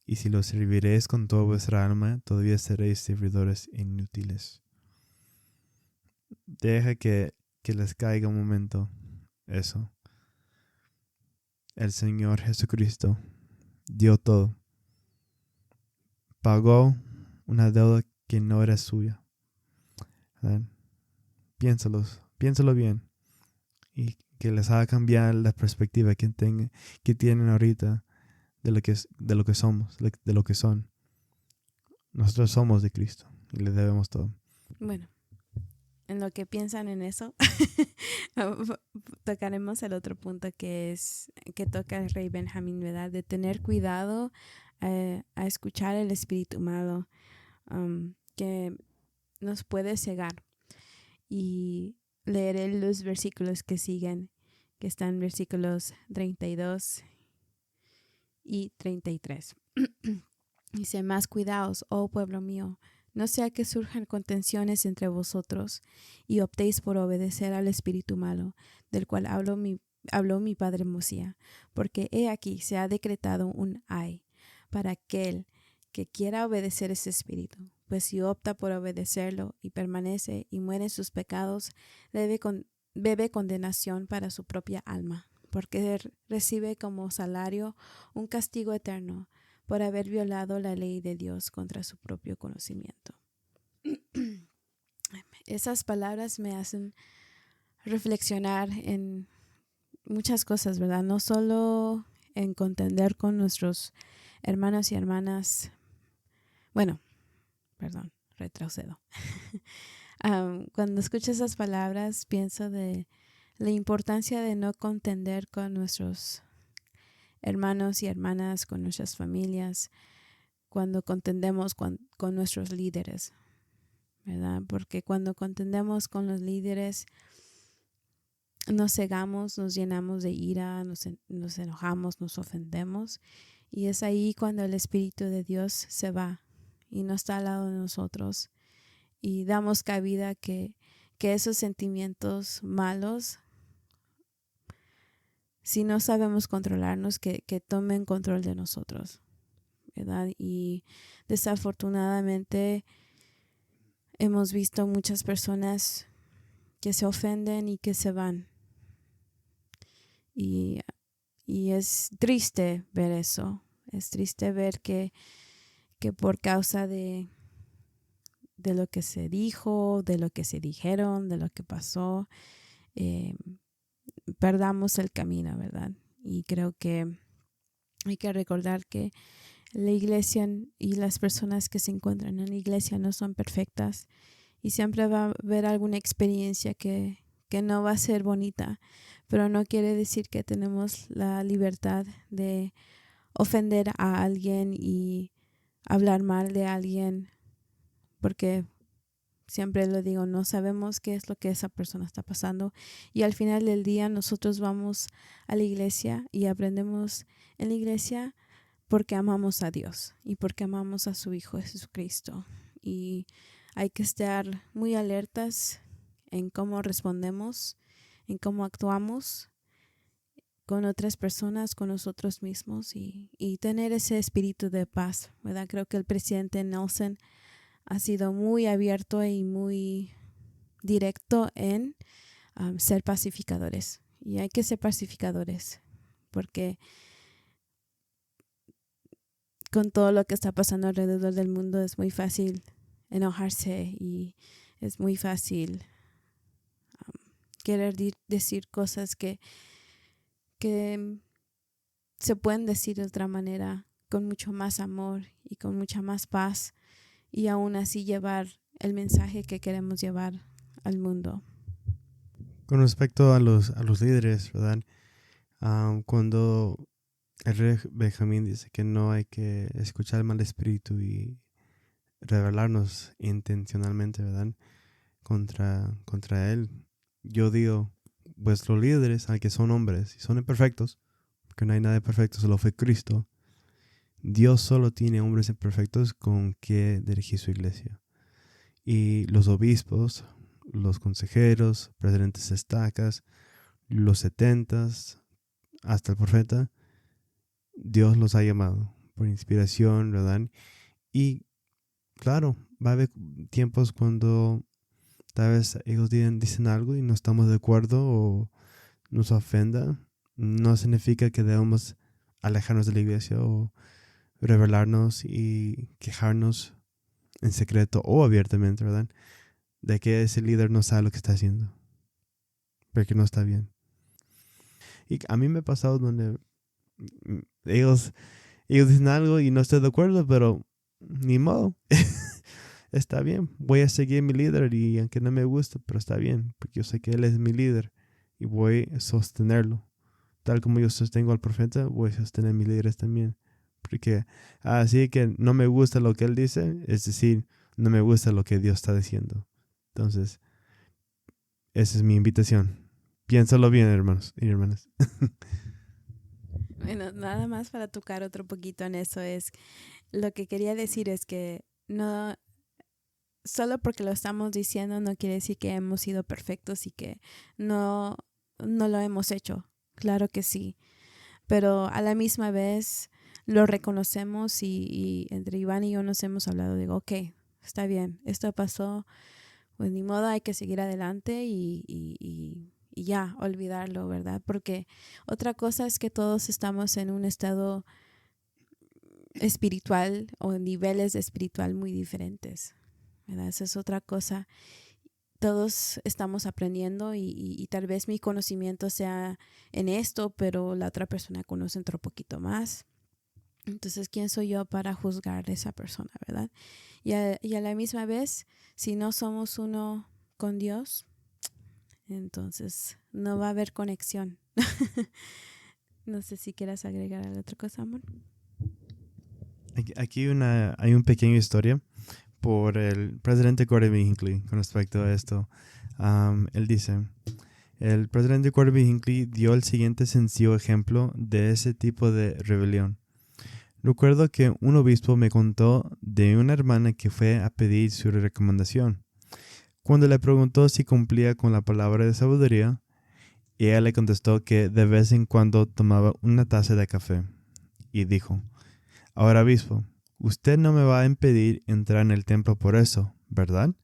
y si lo serviréis con toda vuestra alma, todavía seréis servidores inútiles. Deja que les caiga un momento eso. El Señor Jesucristo dio todo. Pagó una deuda que no era suya. ¿Verdad? Piénsalo bien. Y que les haga cambiar la perspectiva que tienen ahorita de lo que somos, de lo que son. Nosotros somos de Cristo y le debemos todo. Bueno, en lo que piensan en eso, tocaremos el otro punto que toca el rey Benjamín, ¿verdad? De tener cuidado a escuchar el espíritu malo que nos puede cegar. Y leeré los versículos que siguen, que están versículos 32 y 33. Dice: más cuidaos, oh pueblo mío, no sea que surjan contenciones entre vosotros y optéis por obedecer al espíritu malo, del cual habló mi padre Mosía, porque he aquí se ha decretado un ay para aquel que quiera obedecer ese espíritu, pues si opta por obedecerlo y permanece y muere en sus pecados, bebe condenación para su propia alma, porque recibe como salario un castigo eterno por haber violado la ley de Dios contra su propio conocimiento. Esas palabras me hacen reflexionar en muchas cosas, ¿verdad? No solo en contender con nuestros hermanos y hermanas. Bueno, perdón, retrocedo. Cuando escucho esas palabras, pienso de la importancia de no contender con nuestros hermanos y hermanas, con nuestras familias, cuando contendemos con nuestros líderes, ¿verdad? Porque cuando contendemos con los líderes, nos cegamos, nos llenamos de ira, nos enojamos, nos ofendemos, y es ahí cuando el Espíritu de Dios se va y no está al lado de nosotros, y damos cabida que esos sentimientos malos, si no sabemos controlarnos, que tomen control de nosotros, ¿verdad? Y desafortunadamente hemos visto muchas personas que se ofenden y que se van. Y es triste ver eso. Es triste ver que por causa de lo que se dijo, de lo que se dijeron, de lo que pasó, perdamos el camino, ¿verdad? Y creo que hay que recordar que la iglesia y las personas que se encuentran en la iglesia no son perfectas, y siempre va a haber alguna experiencia que no va a ser bonita, pero no quiere decir que tenemos la libertad de ofender a alguien y hablar mal de alguien, porque siempre lo digo, no sabemos qué es lo que esa persona está pasando, y al final del día nosotros vamos a la iglesia y aprendemos en la iglesia porque amamos a Dios y porque amamos a su Hijo Jesucristo, y hay que estar muy alertas en cómo respondemos, en cómo actuamos con otras personas, con nosotros mismos, y tener ese espíritu de paz, ¿verdad? Creo que el presidente Nelson ha sido muy abierto y muy directo en ser pacificadores. Y hay que ser pacificadores porque con todo lo que está pasando alrededor del mundo es muy fácil enojarse y es muy fácil querer decir cosas que se pueden decir de otra manera, con mucho más amor y con mucha más paz, y aún así llevar el mensaje que queremos llevar al mundo. Con respecto a los líderes, ¿verdad? Cuando el rey Benjamín dice que no hay que escuchar el mal espíritu y rebelarnos intencionalmente, ¿verdad? Contra él. Yo digo, vuestros líderes, aunque son hombres y son imperfectos, porque no hay nada perfecto, solo fue Cristo. Dios solo tiene hombres imperfectos con que dirigir su iglesia. Y los obispos, los consejeros, presidentes de estacas, los 70, hasta el profeta, Dios los ha llamado por inspiración, ¿verdad? Y claro, va a haber tiempos cuando tal vez ellos dicen algo y no estamos de acuerdo o nos ofenda. No significa que debamos alejarnos de la iglesia o rebelarnos y quejarnos en secreto o abiertamente, ¿verdad? De que ese líder no sabe lo que está haciendo, porque no está bien. Y a mí me ha pasado donde ellos dicen algo y no estoy de acuerdo, pero ni modo. Está bien, voy a seguir mi líder y aunque no me guste, pero está bien, porque yo sé que él es mi líder y voy a sostenerlo. Tal como yo sostengo al profeta, voy a sostener a mis líderes también. Porque así que no me gusta lo que él dice, es decir, no me gusta lo que Dios está diciendo. Entonces, esa es mi invitación. Piénsalo bien, hermanos y hermanas. Bueno, nada más para tocar otro poquito en eso, es lo que quería decir es que no, solo porque lo estamos diciendo no quiere decir que hemos sido perfectos y que no lo hemos hecho. Claro que sí, pero a la misma vez lo reconocemos, y entre Iván y yo nos hemos hablado, digo, ok, está bien, esto pasó, pues ni modo, hay que seguir adelante y ya, olvidarlo, ¿verdad? Porque otra cosa es que todos estamos en un estado espiritual o en niveles de espiritual muy diferentes, ¿verdad? Esa es otra cosa. Todos estamos aprendiendo y tal vez mi conocimiento sea en esto, pero la otra persona conoce otro poquito más. Entonces, ¿quién soy yo para juzgar a esa persona, verdad? Y a la misma vez, si no somos uno con Dios, entonces no va a haber conexión. No sé si quieras agregar otra cosa, amor. Aquí hay una pequeña historia por el presidente Gordon B. Hinckley con respecto a esto. Él dice, el presidente Gordon B. Hinckley dio el siguiente sencillo ejemplo de ese tipo de rebelión. Recuerdo que un obispo me contó de una hermana que fue a pedir su recomendación. Cuando le preguntó si cumplía con la palabra de sabiduría, ella le contestó que de vez en cuando tomaba una taza de café. Y dijo, ahora obispo, usted no me va a impedir entrar en el templo por eso, ¿verdad?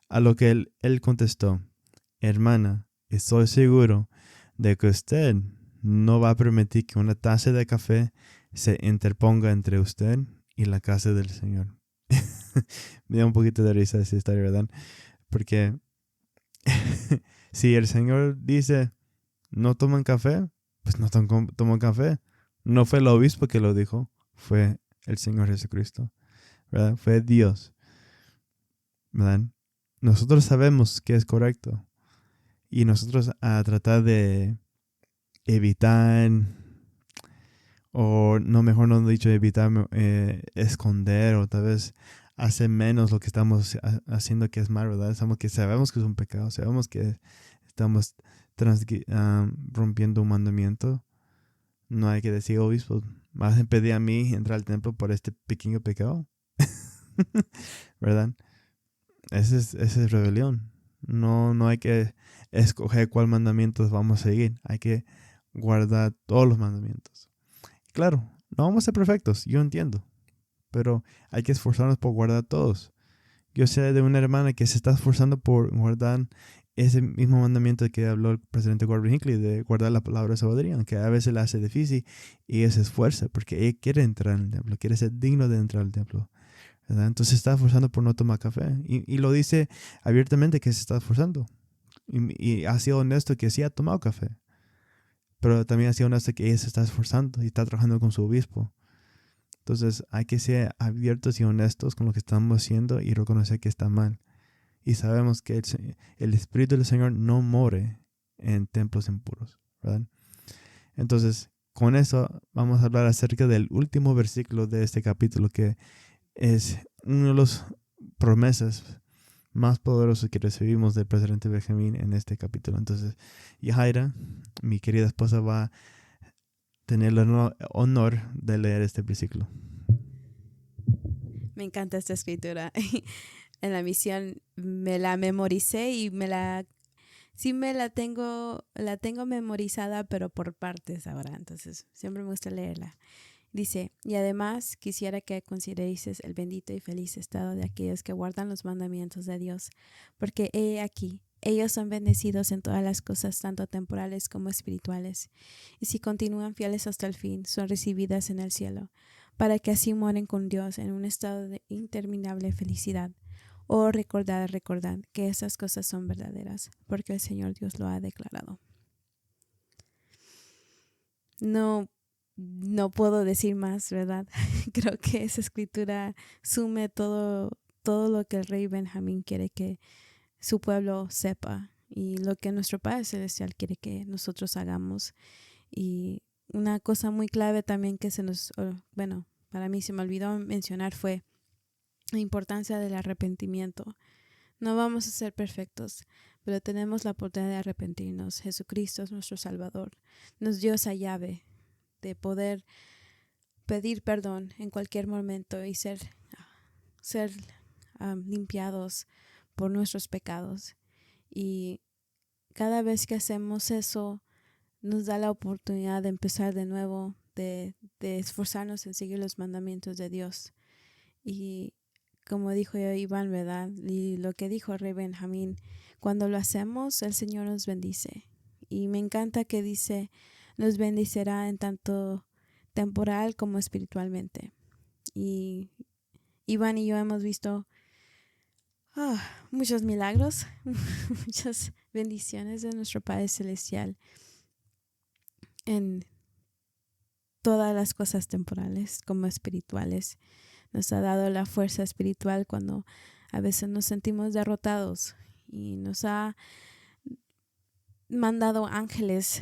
A lo que él contestó, hermana, estoy seguro de que usted no va a permitir que una taza de café se interponga entre usted y la casa del Señor. Me da un poquito de risa esa historia, ¿verdad? Porque si el Señor dice, no toman café, pues no toman café. No fue el obispo que lo dijo, fue el Señor Jesucristo, ¿verdad? Fue Dios, ¿verdad? Nosotros sabemos que es correcto y nosotros a tratar de evitar, o no, mejor no dicho evitar, esconder, o tal vez hacer menos lo que estamos haciendo que es mal, ¿verdad? Sabemos que es un pecado, sabemos que estamos rompiendo un mandamiento. No hay que decir, obispo, vas a impedir a mí entrar al templo por este pequeño pecado. ¿Verdad? Esa es rebelión. No hay que escoger cuál mandamientos vamos a seguir. Hay que guardar todos los mandamientos. Claro, no vamos a ser perfectos, yo entiendo. Pero hay que esforzarnos por guardar todos. Yo sé de una hermana que se está esforzando por guardar ese mismo mandamiento que habló el presidente Gordon Hinckley, de guardar la palabra de sabiduría, aunque a veces le hace difícil, y ella se esfuerza porque ella quiere entrar al templo, quiere ser digno de entrar al templo, ¿verdad? Entonces se está esforzando por no tomar café, y lo dice abiertamente que se está esforzando, y ha sido honesto que sí ha tomado café, pero también ha sido honesto que ella se está esforzando y está trabajando con su obispo. Entonces hay que ser abiertos y honestos con lo que estamos haciendo y reconocer que está mal. Y sabemos que el Espíritu del Señor no more en templos impuros, ¿verdad? Entonces, con eso vamos a hablar acerca del último versículo de este capítulo, que es una de las promesas más poderosas que recibimos del presidente Benjamín en este capítulo. Entonces, Yahaira, mi querida esposa, va a tener el honor de leer este versículo. Me encanta esta escritura. En la misión me la memoricé y sí la tengo memorizada, pero por partes ahora. Entonces, siempre me gusta leerla. Dice, y además quisiera que consideréis el bendito y feliz estado de aquellos que guardan los mandamientos de Dios, porque he aquí, ellos son bendecidos en todas las cosas, tanto temporales como espirituales, y si continúan fieles hasta el fin, son recibidas en el cielo, para que así mueren con Dios en un estado de interminable felicidad. Oh, recordad que esas cosas son verdaderas, porque el Señor Dios lo ha declarado. No puedo decir más, ¿verdad? Creo que esa escritura sume todo lo que el rey Benjamín quiere que su pueblo sepa y lo que nuestro Padre Celestial quiere que nosotros hagamos. Y una cosa muy clave también que para mí se me olvidó mencionar fue la importancia del arrepentimiento. No vamos a ser perfectos, pero tenemos la oportunidad de arrepentirnos. Jesucristo es nuestro Salvador. Nos dio esa llave de poder pedir perdón en cualquier momento y ser limpiados por nuestros pecados. Y cada vez que hacemos eso, nos da la oportunidad de empezar de nuevo, de esforzarnos en seguir los mandamientos de Dios. Y como dijo Iván, ¿verdad? Y lo que dijo el rey Benjamín, cuando lo hacemos, el Señor nos bendice. Y me encanta que dice, nos bendecirá en tanto temporal como espiritualmente. Y Iván y yo hemos visto muchos milagros, muchas bendiciones de nuestro Padre Celestial en todas las cosas temporales como espirituales. Nos ha dado la fuerza espiritual cuando a veces nos sentimos derrotados, y nos ha mandado ángeles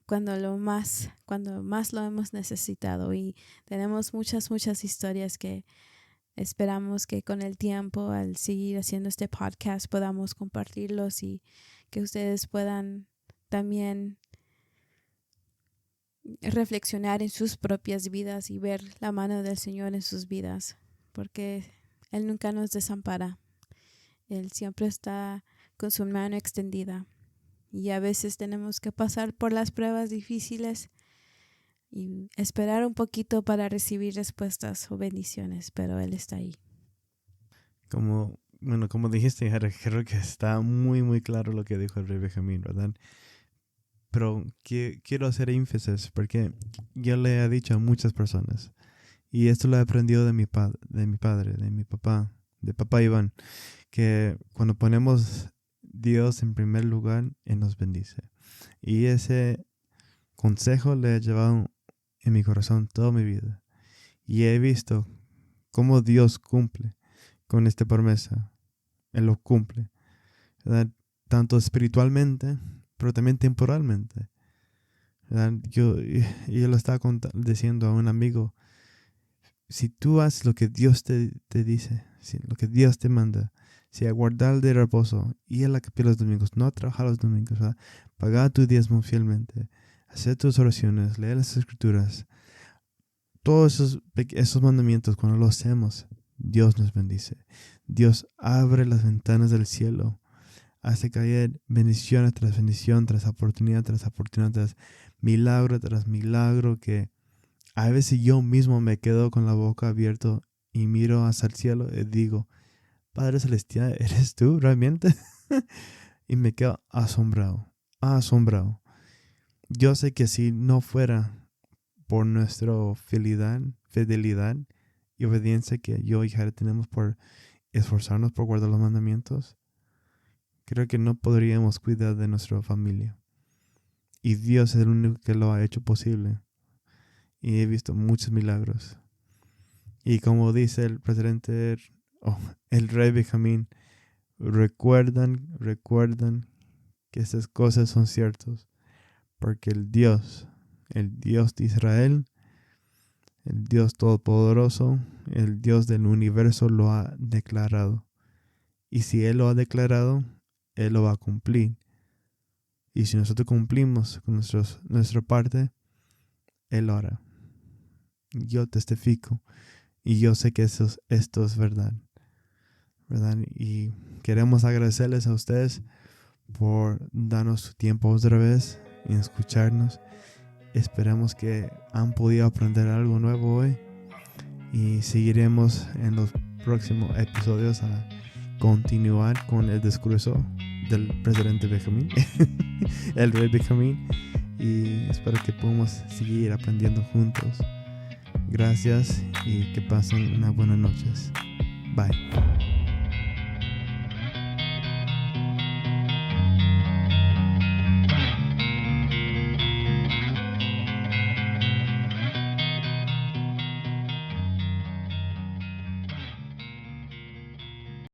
cuando más lo hemos necesitado, y tenemos muchas historias que esperamos que con el tiempo, al seguir haciendo este podcast, podamos compartirlos y que ustedes puedan también reflexionar en sus propias vidas y ver la mano del Señor en sus vidas, porque Él nunca nos desampara. Él siempre está con su mano extendida, y a veces tenemos que pasar por las pruebas difíciles y esperar un poquito para recibir respuestas o bendiciones, pero Él está ahí. Como dijiste, creo que está muy, muy claro lo que dijo el rey Benjamín, ¿verdad? Pero quiero hacer énfasis porque yo le he dicho a muchas personas, y esto lo he aprendido de mi padre, de mi papá, de papá Iván, que cuando ponemos Dios en primer lugar, Él nos bendice. Y ese consejo le he llevado en mi corazón toda mi vida. Y he visto cómo Dios cumple con esta promesa. Él lo cumple, ¿verdad? Tanto espiritualmente, pero también temporalmente, ¿verdad? Yo lo estaba diciendo a un amigo, si tú haces lo que Dios te dice, lo que Dios te manda, si a guardar el día de reposo, ir a la capilla los domingos, no a trabajar los domingos, ¿verdad? Pagar tu diezmo fielmente, hacer tus oraciones, leer las escrituras, todos esos mandamientos, cuando los hacemos, Dios nos bendice. Dios abre las ventanas del cielo, hace caer bendición tras bendición, tras oportunidad, tras milagro, que a veces yo mismo me quedo con la boca abierta y miro hacia el cielo y digo, Padre Celestial, ¿eres tú realmente? Y me quedo asombrado. Yo sé que si no fuera por nuestra fidelidad y obediencia que yo y Jared tenemos por esforzarnos por guardar los mandamientos, creo que no podríamos cuidar de nuestra familia. Y Dios es el único que lo ha hecho posible. Y he visto muchos milagros. Y como dice el presidente, el rey Benjamín, recuerdan que estas cosas son ciertas. Porque el Dios de Israel, el Dios Todopoderoso, el Dios del universo lo ha declarado. Y si Él lo ha declarado, Él lo va a cumplir. Y si nosotros cumplimos con nuestra parte, Él lo hará. Yo testifico. Y yo sé que esto es verdad. Y queremos agradecerles a ustedes por darnos su tiempo otra vez y escucharnos. Esperamos que han podido aprender algo nuevo hoy. Y seguiremos en los próximos episodios a continuar con el discurso del presidente Benjamín, el rey Benjamín. Y espero que podamos seguir aprendiendo juntos. Gracias y que pasen unas buenas noches. Bye.